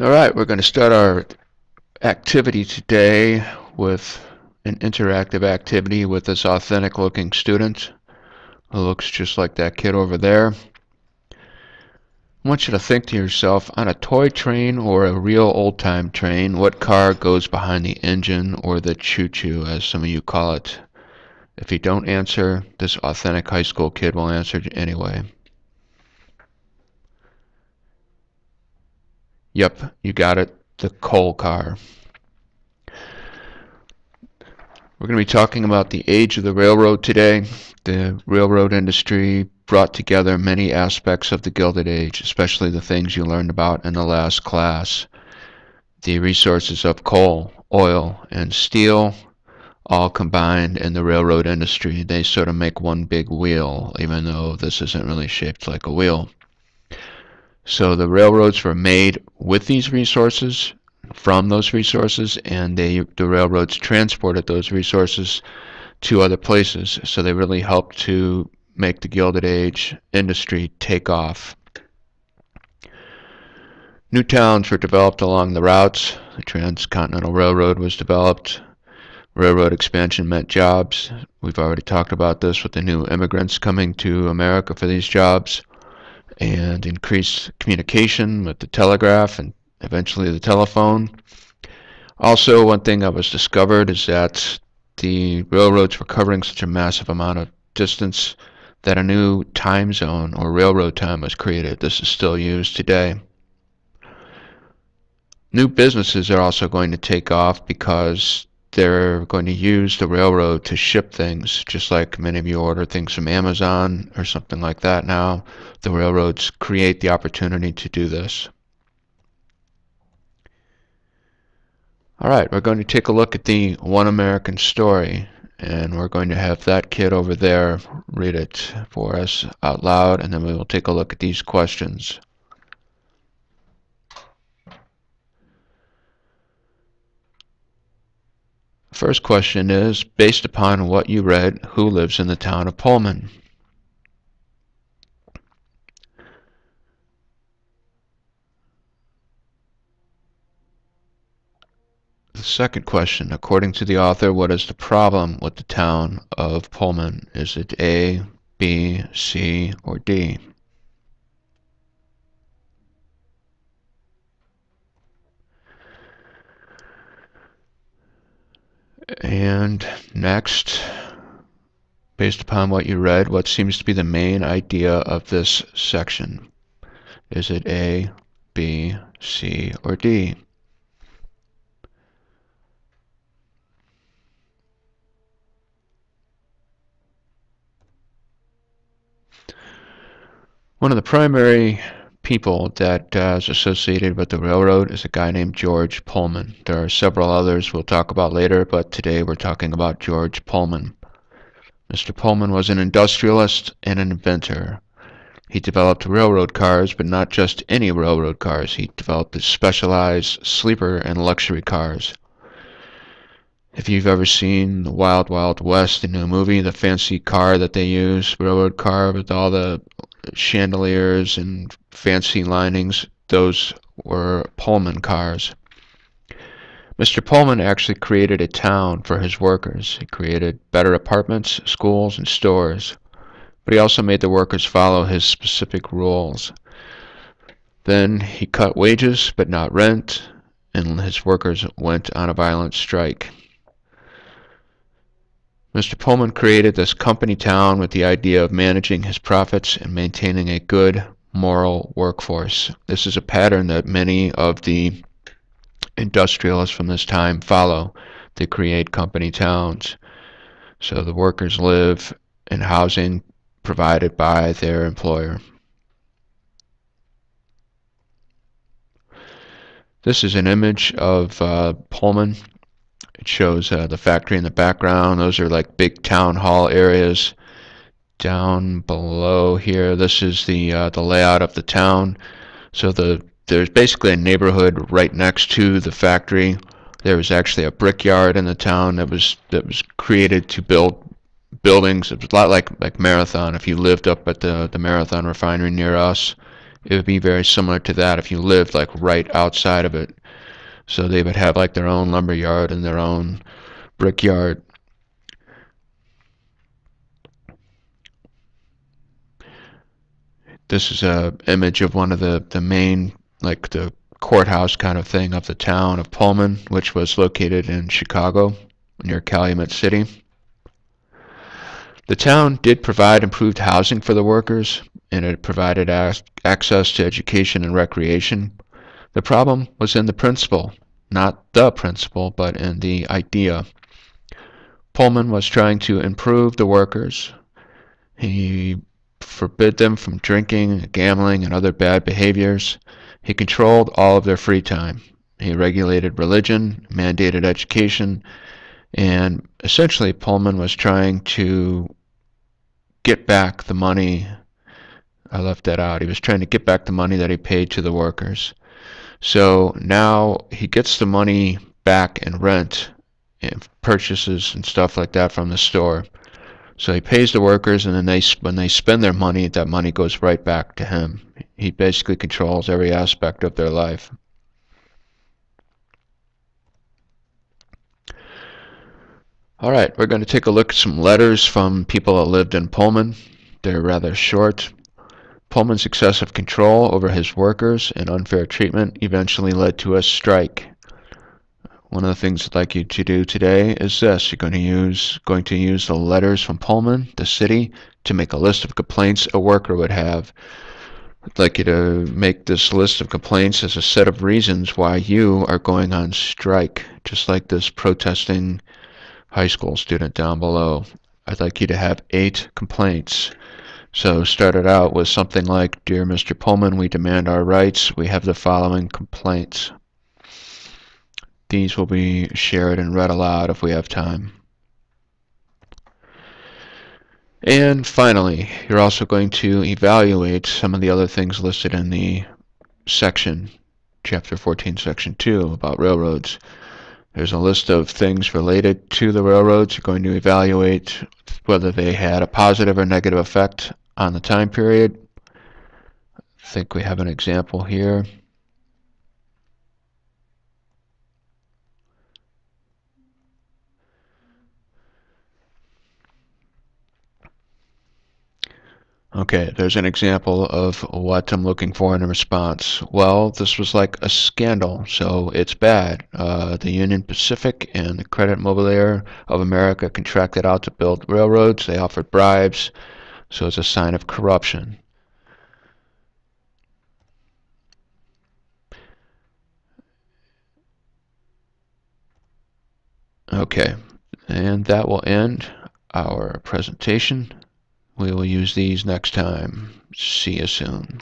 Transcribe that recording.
All right, we're going to start our activity today with an interactive activity with this authentic looking student who looks just like that kid over there. I want you to think to yourself, on a toy train or a real old-time train, what car goes behind the engine, or the choo-choo as some of you call it? If you don't answer, this authentic high school kid will answer anyway. Yep, you got it, the coal car. We're going to be talking about the age of the railroad today. The railroad industry brought together many aspects of the Gilded Age, especially the things you learned about in the last class. The resources of coal, oil, and steel all combined in the railroad industry. They sort of make one big wheel, even though this isn't really shaped like a wheel. So the railroads were made with these resources, from those resources, and the railroads transported those resources to other places. So they really helped to make the Gilded Age industry take off. New towns were developed along the routes. The Transcontinental Railroad was developed. Railroad expansion meant jobs. We've already talked about this with the new immigrants coming to America for these jobs, and increased communication with the telegraph and eventually the telephone. Also, one thing that was discovered is that the railroads were covering such a massive amount of distance that a new time zone or railroad time was created. This is still used today. New businesses are also going to take off because they're going to use the railroad to ship things, just like many of you order things from Amazon or something like that now. The railroads create the opportunity to do this. All right, we're going to take a look at the One American Story, and we're going to have that kid over there read it for us out loud, and then we will take a look at these questions. First question is, based upon what you read, who lives in the town of Pullman? The second question, according to the author, what is the problem with the town of Pullman? Is it A, B, C, or D? And next, based upon what you read, what seems to be the main idea of this section? Is it A, B, C, or D? One of the primary people that is associated with the railroad is a guy named George Pullman. There are several others we'll talk about later, but today we're talking about George Pullman. Mr. Pullman was an industrialist and an inventor. He developed railroad cars, but not just any railroad cars. He developed the specialized sleeper and luxury cars. If you've ever seen the Wild Wild West, the new movie, the fancy car that they use, railroad car with all the chandeliers and fancy linings, those were Pullman cars. Mr. Pullman actually created a town for his workers. He created better apartments, schools, and stores. But he also made the workers follow his specific rules. Then he cut wages, but not rent, and his workers went on a violent strike. Mr. Pullman created this company town with the idea of managing his profits and maintaining a good, moral workforce. This is a pattern that many of the industrialists from this time follow. They create company towns. So the workers live in housing provided by their employer. This is an image of Pullman. It shows the factory in the background. Those are like big town hall areas. Down below here, this is the layout of the town. So there's basically a neighborhood right next to the factory. There was actually a brickyard in the town that was created to build buildings. It was a lot like Marathon. If you lived up at the Marathon refinery near us, It would be very similar to that if you lived like right outside of it. So they would have like their own lumber yard and their own brickyard. This is a image of one of the main, like the courthouse kind of thing of the town of Pullman, which was located in Chicago near Calumet City. The town did provide improved housing for the workers, and it provided access to education and recreation. The problem was in the principle, not the principle, but in the idea. Pullman was trying to improve the workers. He forbid them from drinking, gambling, and other bad behaviors. He controlled all of their free time. He regulated religion, mandated education, and essentially Pullman was trying to get back the money. I left that out. He was trying to get back the money that he paid to the workers. So now he gets the money back in rent and purchases and stuff like that from the store. So he pays the workers, and then when they spend their money, that money goes right back to him. He basically controls every aspect of their life. All right, we're going to take a look at some letters from people that lived in Pullman. They're rather short. Pullman's excessive control over his workers and unfair treatment eventually led to a strike. One of the things I'd like you to do today is this. You're going to use the letters from Pullman, the city, to make a list of complaints a worker would have. I'd like you to make this list of complaints as a set of reasons why you are going on strike, just like this protesting high school student down below. I'd like you to have 8 complaints. So start it out with something like, Dear Mr. Pullman, we demand our rights. We have the following complaints. These will be shared and read aloud if we have time. And finally, you're also going to evaluate some of the other things listed in the section, Chapter 14, Section 2, about railroads. There's a list of things related to the railroads. You're going to evaluate whether they had a positive or negative effect on the time period. I think we have an example here. Okay, there's an example of what I'm looking for in a response. Well, this was like a scandal, so it's bad. The Union Pacific and the Credit Mobilier of America contracted out to build railroads. They offered bribes, so it's a sign of corruption. Okay, and that will end our presentation. We will use these next time. See you soon.